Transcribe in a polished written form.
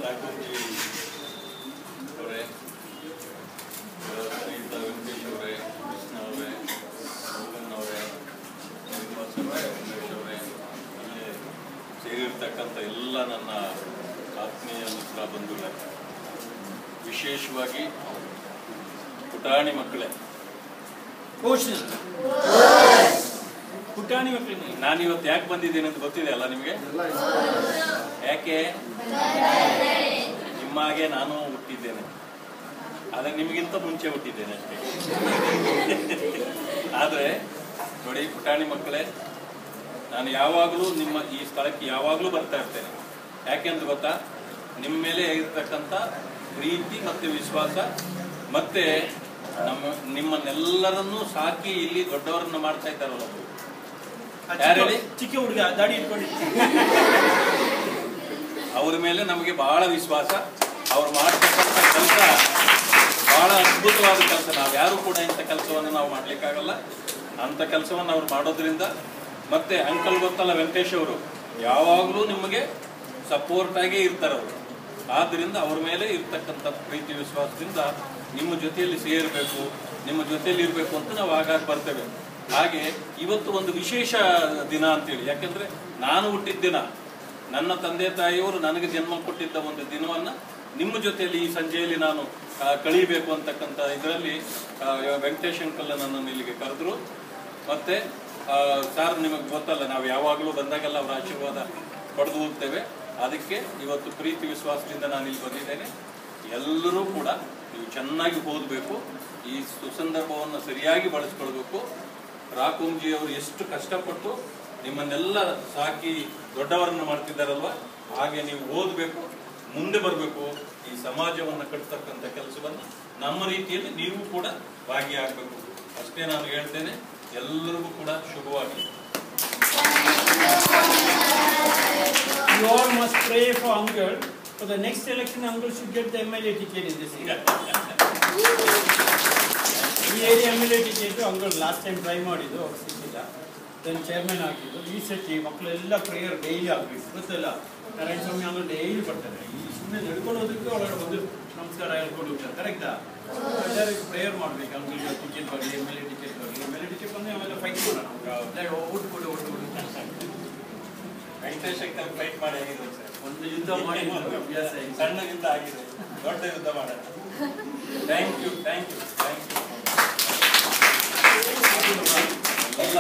ರಾಘೋಜಿ ಅವರೇ, ಸ್ನೇಹಿತ ವೆಂಕಟೇಶ್ ಅವರೇ, ಕೃಷ್ಣ ಅವರೇ, ಮೋಹನ್ ಅವರೇ, ಶ್ರೀನಿವಾಸ ಅವರೇ, ಉಮೇಶ್ ಅವರೇ, ಇಲ್ಲೇ ಸೇರಿರ್ತಕ್ಕಂಥ ಎಲ್ಲ ನನ್ನ ಆತ್ಮೀಯ ಮಿತ್ರ ಬಂಧುಗಳೇ, ವಿಶೇಷವಾಗಿ ಪುಟಾಣಿ ಮಕ್ಕಳೇ, ಪುಟಾಣಿ ಮಕ್ಕಳಿಗೆ ನಾನಿವತ್ತು ಯಾಕೆ ಬಂದಿದ್ದೇನೆ ಅಂತ ಗೊತ್ತಿದೆ ಅಲ್ಲ ನಿಮಗೆ? ಯಾಕೆ? ನಿಮ್ಮಾಗೆ ನಾನು ಹುಟ್ಟಿದ್ದೇನೆ, ಆದರೆ ನಿಮಗಿಂತ ಮುಂಚೆ ಹುಟ್ಟಿದ್ದೇನೆ ಅಷ್ಟೇ. ಆದರೆ ನೋಡಿ ಪುಟಾಣಿ ಮಕ್ಕಳೇ, ನಾನು ಯಾವಾಗಲೂ ನಿಮ್ಮ ಈ ಸ್ಥಳಕ್ಕೆ ಯಾವಾಗಲೂ ಬರ್ತಾ ಇರ್ತೇನೆ. ಯಾಕೆಂತ ಗೊತ್ತಾ? ನಿಮ್ಮ ಮೇಲೆ ಇರತಕ್ಕಂಥ ಪ್ರೀತಿ ಮತ್ತು ವಿಶ್ವಾಸ, ಮತ್ತೆ ನಿಮ್ಮನ್ನೆಲ್ಲರನ್ನೂ ಸಾಕಿ ಇಲ್ಲಿ ದೊಡ್ಡವರನ್ನ ಮಾಡ್ತಾ ಇದ್ದಾರಲ್ಲ, ಯಾರು ಹೇಳಿ? ಚಿಕ್ಕ ಹುಡುಗ ದಾಡಿ ಇಟ್ಕೊಂಡು ಅವ್ರ ಮೇಲೆ ನಮಗೆ ಬಹಳ ವಿಶ್ವಾಸ. ಅವ್ರು ಮಾಡತಕ್ಕಂಥ ಕೆಲಸ ಬಹಳ ಅದ್ಭುತವಾದ ಕೆಲಸ. ನಾವು ಯಾರು ಕೂಡ ಇಂಥ ಕೆಲಸವನ್ನು ನಾವು ಮಾಡ್ಲಿಕ್ಕಾಗಲ್ಲ. ಅಂಥ ಕೆಲಸವನ್ನು ಅವ್ರು ಮಾಡೋದ್ರಿಂದ, ಮತ್ತೆ ಅಂಕಲ್ ಗೊತ್ತಲ್ಲ ವೆಂಕಟೇಶ್ ಅವರು, ಯಾವಾಗಲೂ ನಿಮಗೆ ಸಪೋರ್ಟ್ ಆಗೇ ಇರ್ತಾರೆ ಅವರು. ಆದ್ದರಿಂದ ಅವ್ರ ಮೇಲೆ ಇರ್ತಕ್ಕಂಥ ಪ್ರೀತಿ ವಿಶ್ವಾಸದಿಂದ ನಿಮ್ಮ ಜೊತೆಯಲ್ಲಿ ಸೇರಬೇಕು, ನಿಮ್ಮ ಜೊತೆಯಲ್ಲಿ ಇರಬೇಕು ಅಂತ ನಾವು ಆಗಾಗ ಬರ್ತೇವೆ. ಹಾಗೆ ಇವತ್ತು ಒಂದು ವಿಶೇಷ ದಿನ ಅಂತೇಳಿ, ಯಾಕೆಂದ್ರೆ ನಾನು ಹುಟ್ಟಿದ ದಿನ, ನನ್ನ ತಂದೆ ತಾಯಿಯವರು ನನಗೆ ಜನ್ಮ ಕೊಟ್ಟಿದ್ದ ಒಂದು ದಿನವನ್ನ ನಿಮ್ಮ ಜೊತೆಯಲ್ಲಿ ಈ ಸಂಜೆಯಲ್ಲಿ ನಾನು ಕಳೀಬೇಕು ಅಂತಕ್ಕಂಥ ಇದರಲ್ಲಿ ವೆಂಕಟೇಶ್ ಅಂಕಲ್ ನನ್ನನ್ನು ಇಲ್ಲಿಗೆ ಕರೆದ್ರು. ಮತ್ತೆ ಸರ್ ನಿಮಗೆ ಗೊತ್ತಲ್ಲ, ನಾವು ಯಾವಾಗಲೂ ಬಂದಾಗೆಲ್ಲ ಅವರ ಆಶೀರ್ವಾದ ಪಡೆದು ಹೋಗ್ತೇವೆ. ಅದಕ್ಕೆ ಇವತ್ತು ಪ್ರೀತಿ ವಿಶ್ವಾಸದಿಂದ ನಾನು ಇಲ್ಲಿ ಬಂದಿದ್ದೇನೆ. ಎಲ್ಲರೂ ಕೂಡ ನೀವು ಚೆನ್ನಾಗಿ ಓದಬೇಕು, ಈ ಸುಸಂದರ್ಭವನ್ನು ಸರಿಯಾಗಿ ಬಳಸ್ಕೊಳ್ಬೇಕು. ರಾಕುಂಜಿ ಅವರು ಎಷ್ಟು ಕಷ್ಟಪಟ್ಟು ನಿಮ್ಮನ್ನೆಲ್ಲ ಸಾಕಿ ದೊಡ್ಡವರನ್ನು ಮಾಡ್ತಿದ್ದಾರಲ್ವ, ಹಾಗೆ ನೀವು ಓದಬೇಕು, ಮುಂದೆ ಬರಬೇಕು. ಈ ಸಮಾಜವನ್ನು ಕಟ್ಟತಕ್ಕಂಥ ಕೆಲಸವನ್ನು ನಮ್ಮ ರೀತಿಯಲ್ಲಿ ನೀವು ಕೂಡ ಭಾಗಿಯಾಗಬೇಕು. ಅಷ್ಟೇ ನಾನು ಹೇಳ್ತೇನೆ. ಎಲ್ಲರಿಗೂ ಕೂಡ ಶುಭವಾಗಿ. You all must pray for uncle. For the next election, uncle should get the MLA ticket in this area. ಈ area MLA ticket uncle last time try ಮಾಡಿದ್ದು, ಅವ್ರು ಸಿಕ್ಕಿಲ್ಲ. then chairman ಆಗಿದ್ದು. ಈ ಸತಿ ಮಕ್ಕಳೆಲ್ಲ ಪ್ರೇಯರ್ ಡೈಲಿ ಆಗಬೇಕು, ಗೊತ್ತಲ್ಲ? ನಾರಾಯಣ ಸ್ವಾಮಿ ಅಂಕಲ್ ಡೈಲಿ ಬರ್ತಾರೆ. ಈ ಸುಮ್ಮನೆ ನಡ್ಕೊಳ್ಳೋದಕ್ಕೆ ಒಳಗಡೆ ಬಂದು ನಮಸ್ಕಾರ ಹೇಳ್ಕೊಂಡು ಹೋಗ್ತಾರೆ. ಕರೆಕ್ಟಾ? ಪ್ರೇಯರ್ ಮಾಡ್ಬೇಕು ಅಂಕಲ್ ಟಿಕೆಟ್ ಬರಲಿ, MLA ಟಿಕೆಟ್ ಬರಲಿ. MLA ಟಿಕೆಟ್ ಬಂದು ಆಮೇಲೆ ಫೈಟ್ ಮಾಡೋಣ, ಓಟ್ ಕೊಡು. ವೆಂಕಟೇಶ್ ಅಂಕಲ್ ಫೈಟ್ ಮಾಡಿ ಆಗಿದೆ ಸರ್. ಒಂದು ಯುದ್ಧ ಮಾಡಿ ಅಭ್ಯಾಸ, ಸಣ್ಣ ಯುದ್ಧ ಆಗಿದೆ, ದೊಡ್ಡ ಯುದ್ಧ ಮಾಡೋಣ. Thank you, thank you, thank you. ಎಲ್ಲ